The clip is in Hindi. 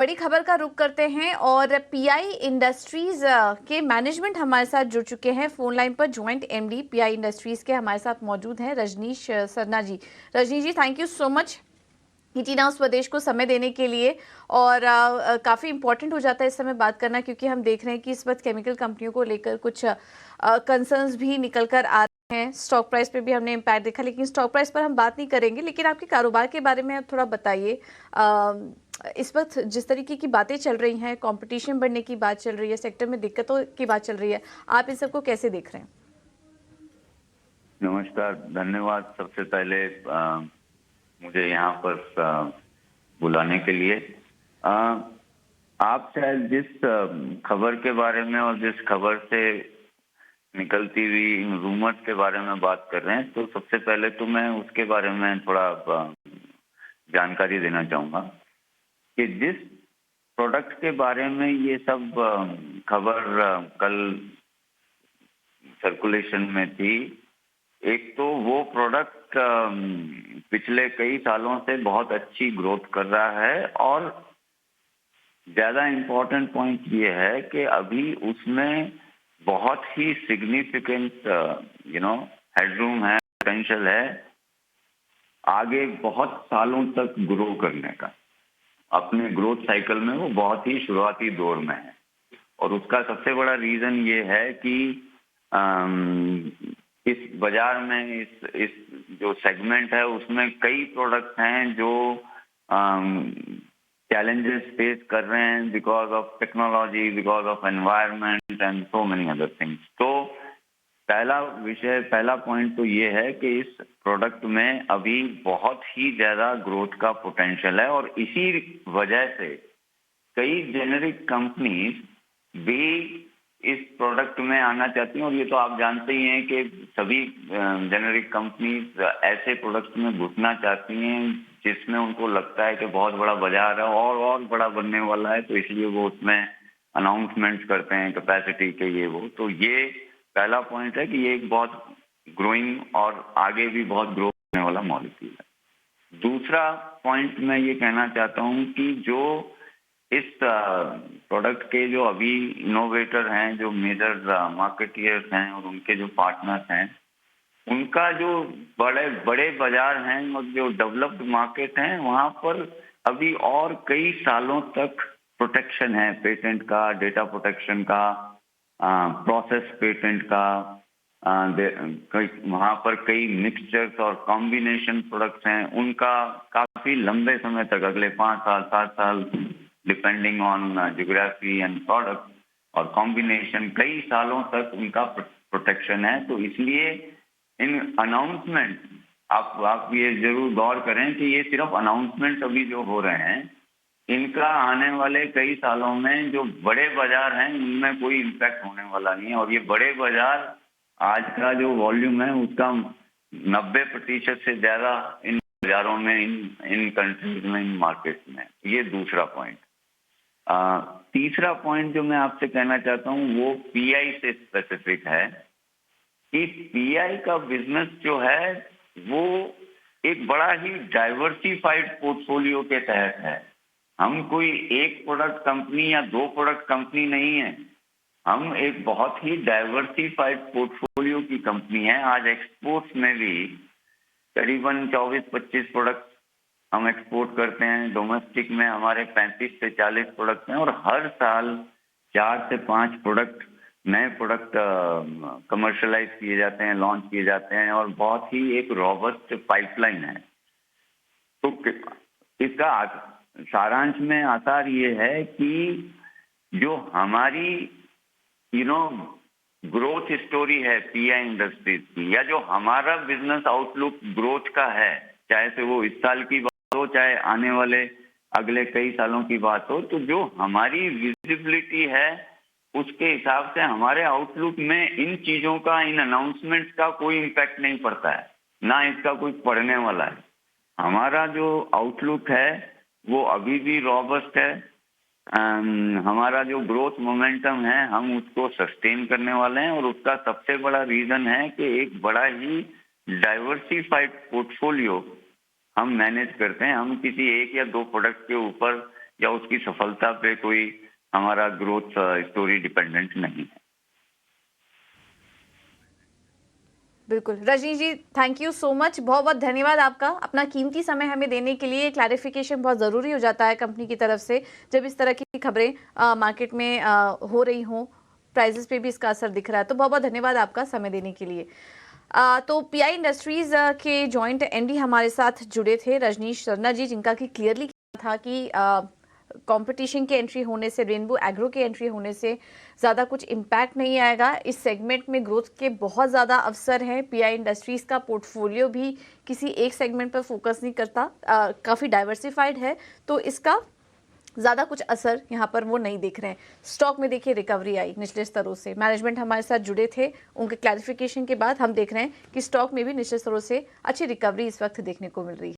बड़ी खबर का रुख करते हैं और पीआई इंडस्ट्रीज के मैनेजमेंट हमारे साथ जुड़ चुके हैं फोन लाइन पर। ज्वाइंट एमडी पीआई इंडस्ट्रीज के हमारे साथ मौजूद हैं Rajneesh Sarna ji. Rajneesh ji, thank you so much ET Now Swadesh को समय देने के लिए। और काफ़ी इम्पोर्टेंट हो जाता है इस समय बात करना, क्योंकि हम देख रहे हैं कि इस वक्त केमिकल कंपनियों को लेकर कुछ कंसर्न्स भी निकल कर आ रहे हैं। स्टॉक प्राइस पे भी हमने इम्पैक्ट देखा, लेकिन स्टॉक प्राइस पर हम बात नहीं करेंगे। लेकिन आपके कारोबार के बारे में आप थोड़ा बताइए। इस वक्त जिस तरीके की बातें चल रही हैं, कंपटीशन बढ़ने की बात चल रही है, सेक्टर में दिक्कतों की बात चल रही है, आप इन सबको कैसे देख रहे हैं? नमस्कार, धन्यवाद सबसे पहले मुझे यहाँ पर बुलाने के लिए। आप शायद जिस खबर के बारे में और जिस खबर से निकलती हुई रूमर्स के बारे में बात कर रहे हैं, तो सबसे पहले तो मैं उसके बारे में थोड़ा जानकारी देना चाहूँगा कि जिस प्रोडक्ट के बारे में ये सब खबर कल सर्कुलेशन में थी, एक तो वो प्रोडक्ट पिछले कई सालों से बहुत अच्छी ग्रोथ कर रहा है, और ज़्यादा इम्पोर्टेंट पॉइंट ये है कि अभी उसमें बहुत ही सिग्निफिकेंट हेडरूम है, पोटेंशियल है आगे बहुत सालों तक ग्रो करने का। अपने ग्रोथ साइकिल में वो बहुत ही शुरुआती दौर में है, और उसका सबसे बड़ा रीज़न ये है कि इस बाजार में इस जो सेगमेंट है उसमें कई प्रोडक्ट्स हैं जो चैलेंजेस फेस कर रहे हैं because of technology, because of environment and so many other things. तो पहला पॉइंट तो ये है कि इस प्रोडक्ट में अभी बहुत ही ज़्यादा ग्रोथ का पोटेंशियल है, और इसी वजह से कई जेनेरिक कंपनीज भी इस प्रोडक्ट में आना चाहती हैं। और ये तो आप जानते ही हैं कि सभी जेनेरिक कंपनीज ऐसे प्रोडक्ट्स में घुसना चाहती हैं जिसमें उनको लगता है कि बहुत बड़ा बाजार है और बड़ा बनने वाला है, तो इसलिए वो उसमें अनाउंसमेंट्स करते हैं कैपेसिटी के ये वो। तो ये पहला पॉइंट है कि ये एक बहुत ग्रोइंग और आगे भी बहुत ग्रो करने वाला मॉलिक्यूल है। दूसरा पॉइंट मैं ये कहना चाहता हूँ कि जो इस प्रोडक्ट के जो अभी इनोवेटर हैं, जो मेजर मार्केटियर्स हैं और उनके जो पार्टनर्स हैं, उनका जो बड़े बड़े बाजार हैं और जो डेवलप्ड मार्केट हैं, वहाँ पर अभी और कई सालों तक प्रोटेक्शन है, पेटेंट का, डेटा प्रोटेक्शन का, प्रोसेस पेटेंट का। वहाँ पर कई मिक्सचर्स और कॉम्बिनेशन प्रोडक्ट्स हैं, उनका काफ़ी लंबे समय तक, अगले 5 साल 7 साल, depending on geography and product और कॉम्बिनेशन, कई सालों तक उनका प्रोटेक्शन है। तो इसलिए इन अनाउंसमेंट आप ये जरूर गौर करें कि ये सिर्फ अनाउंसमेंट अभी जो हो रहे हैं, इनका आने वाले कई सालों में जो बड़े बाजार हैं उनमें कोई इम्पैक्ट होने वाला नहीं है। और ये बड़े बाजार, आज का जो वॉल्यूम है उसका 90% से ज़्यादा इन बाजारों में, इन कंट्रीज में, इन मार्केट में। ये दूसरा पॉइंट। तीसरा पॉइंट जो मैं आपसे कहना चाहता हूँ वो पीआई से स्पेसिफिक है कि पीआई का बिजनेस जो है वो एक बड़ा ही डाइवर्सिफाइड पोर्टफोलियो के तहत है। हम कोई एक प्रोडक्ट कंपनी या 2 प्रोडक्ट कंपनी नहीं है, हम एक बहुत ही डाइवर्सिफाइड पोर्टफोलियो की कंपनी है। आज एक्सपोर्ट्स में भी करीबन 24-25 प्रोडक्ट हम एक्सपोर्ट करते हैं, डोमेस्टिक में हमारे 35 से 40 प्रोडक्ट हैं, और हर साल 4 से 5 प्रोडक्ट, नए प्रोडक्ट कमर्शलाइज किए जाते हैं, लॉन्च किए जाते हैं, और बहुत ही एक रॉबस्ट पाइपलाइन है। तो इसका सारांश में आसार ये है कि जो हमारी ग्रोथ स्टोरी है पीआई इंडस्ट्रीज की, या जो हमारा बिजनेस आउटलुक ग्रोथ का है, चाहे से वो इस साल की बात हो, चाहे आने वाले अगले कई सालों की बात हो, तो जो हमारी विजिबिलिटी है उसके हिसाब से हमारे आउटलुक में इन चीज़ों का, इन अनाउंसमेंट्स का कोई इम्पैक्ट नहीं पड़ता है, ना इसका कोई पड़ने वाला है। हमारा जो आउटलुक है वो अभी भी रॉबस्ट है। हमारा जो ग्रोथ मोमेंटम है हम उसको सस्टेन करने वाले हैं, और उसका सबसे बड़ा रीज़न है कि एक बड़ा ही डाइवर्सिफाइड पोर्टफोलियो हम मैनेज करते हैं। हम किसी एक या 2 प्रोडक्ट के ऊपर या उसकी सफलता पे कोई हमारा ग्रोथ स्टोरी डिपेंडेंट नहीं है। बिल्कुल रजनी जी, थैंक यू सो मच, बहुत बहुत धन्यवाद आपका अपना कीमती समय हमें देने के लिए। क्लैरिफिकेशन बहुत ज़रूरी हो जाता है कंपनी की तरफ से जब इस तरह की खबरें मार्केट में हो रही हों, प्राइजेस पे भी इसका असर दिख रहा है। तो बहुत बहुत धन्यवाद आपका समय देने के लिए। तो पीआई इंडस्ट्रीज के जॉइंट एमडी हमारे साथ जुड़े थे रजनीश सरना जी, जिनका कि क्लियरली था कि कंपटीशन के एंट्री होने से, रेनबो एग्रो के एंट्री होने से ज़्यादा कुछ इम्पैक्ट नहीं आएगा। इस सेगमेंट में ग्रोथ के बहुत ज़्यादा अवसर हैं। पीआई इंडस्ट्रीज़ का पोर्टफोलियो भी किसी एक सेगमेंट पर फोकस नहीं करता, काफ़ी डाइवर्सिफाइड है, तो इसका ज़्यादा कुछ असर यहाँ पर वो नहीं दिख रहे हैं। स्टॉक में देखिए रिकवरी आई निचले स्तरों से, मैनेजमेंट हमारे साथ जुड़े थे, उनके क्लैरिफिकेशन के बाद हम देख रहे हैं कि स्टॉक में भी निचले स्तरों से अच्छी रिकवरी इस वक्त देखने को मिल रही है।